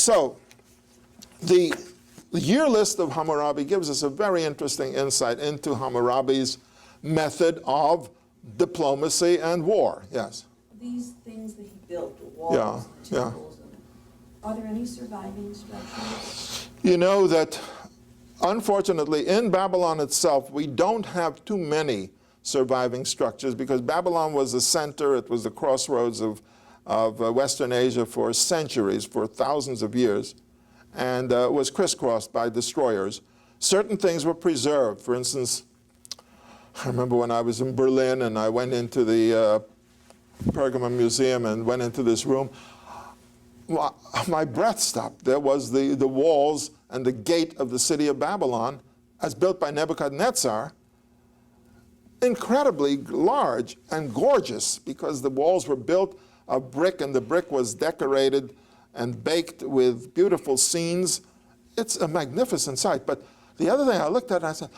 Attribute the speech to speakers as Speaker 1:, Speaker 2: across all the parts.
Speaker 1: So the year list of Hammurabi gives us a very interesting insight into Hammurabi's method of diplomacy and war. Yes?
Speaker 2: These things that he built, the walls, the
Speaker 1: Yeah.
Speaker 2: temples, are there any surviving structures?
Speaker 1: You know that, unfortunately, in Babylon itself, we don't have too many surviving structures because Babylon was the center, it was the crossroads of Western Asia for centuries, for thousands of years, and was crisscrossed by destroyers. Certain things were preserved. For instance, I remember when I was in Berlin and I went into the Pergamon Museum and went into this room, my breath stopped. There was the walls and the gate of the city of Babylon, as built by Nebuchadnezzar, incredibly large and gorgeous because the walls were built of brick and the brick was decorated and baked with beautiful scenes. It's a magnificent sight. But the other thing I looked at and I said,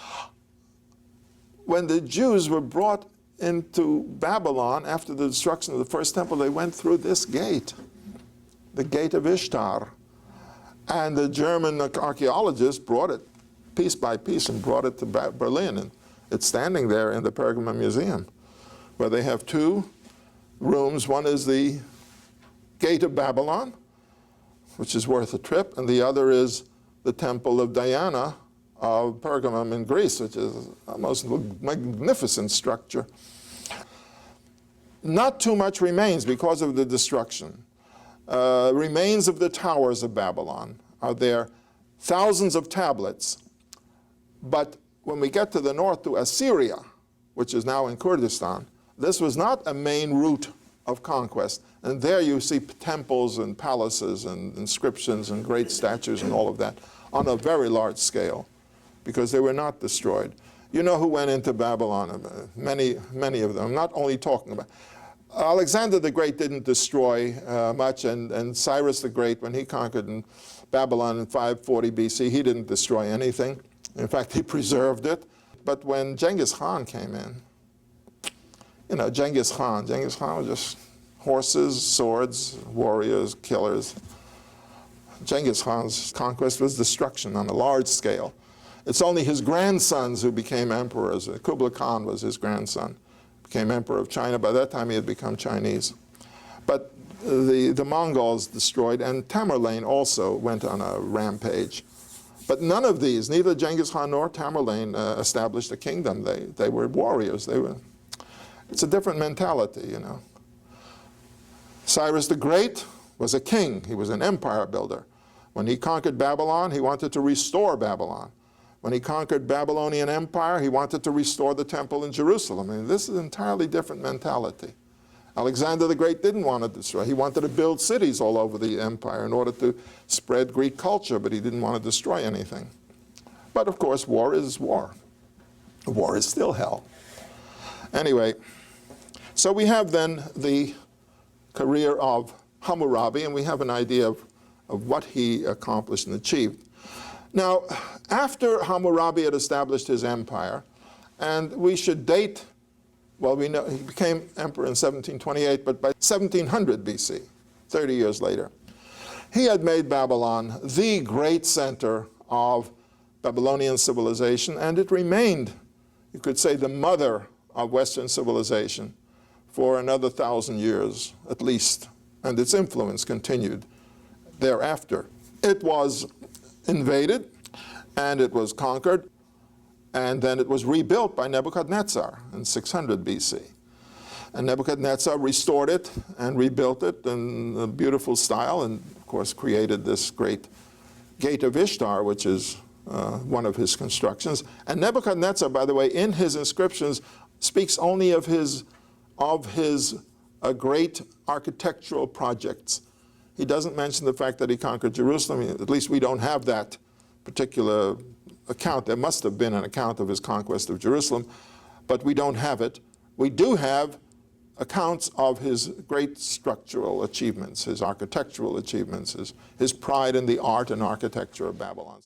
Speaker 1: when the Jews were brought into Babylon after the destruction of the first temple, they went through this gate, the gate of Ishtar. And the German archaeologists brought it piece by piece and brought it to Berlin. And it's standing there in the Pergamon Museum, where they have two rooms. One is the Gate of Babylon, which is worth a trip, and the other is the Temple of Diana of Pergamum in Greece, which is a most magnificent structure. Not too much remains because of the destruction. Remains of the towers of Babylon are there, thousands of tablets. But when we get to the north, to Assyria, which is now in Kurdistan, this was not a main route of conquest. And there you see temples and palaces and inscriptions and great statues and all of that on a very large scale, because they were not destroyed. You know who went into Babylon? Many of them. I'm not only talking about Alexander the Great didn't destroy much, and Cyrus the Great, when he conquered in Babylon in 540 BC, he didn't destroy anything. In fact, he preserved it. But when Genghis Khan came in, you know, Genghis Khan was just horses, swords, warriors, killers. Genghis Khan's conquest was destruction on a large scale. It's only his grandsons who became emperors. Kublai Khan was his grandson, became emperor of China. By that time, he had become Chinese. But the Mongols destroyed, and Tamerlane also went on a rampage. But none of these, neither Genghis Khan nor Tamerlane, established a kingdom. They were warriors. It's a different mentality, you know. Cyrus the Great was a king. He was an empire builder. When he conquered Babylon, he wanted to restore Babylon. When he conquered Babylonian Empire, he wanted to restore the temple in Jerusalem. I mean, this is an entirely different mentality. Alexander the Great didn't want to destroy. He wanted to build cities all over the empire in order to spread Greek culture, but he didn't want to destroy anything. But of course, war is war. War is still hell. Anyway, so we have then the career of Hammurabi, and we have an idea of what he accomplished and achieved. Now, after Hammurabi had established his empire, and we should date, well, we know he became emperor in 1728, but by 1700 BC, 30 years later, he had made Babylon the great center of Babylonian civilization, and it remained, you could say, the mother of Western civilization for another 1,000 years at least, and its influence continued thereafter. It was invaded, and it was conquered, and then it was rebuilt by Nebuchadnezzar in 600 BC. And Nebuchadnezzar restored it and rebuilt it in a beautiful style, and of course created this great Gate of Ishtar, which is one of his constructions. And Nebuchadnezzar, by the way, in his inscriptions speaks only of his great architectural projects. He doesn't mention the fact that he conquered Jerusalem. At least we don't have that particular account. There must have been an account of his conquest of Jerusalem, but we don't have it. We do have accounts of his great structural achievements, his architectural achievements, his pride in the art and architecture of Babylon.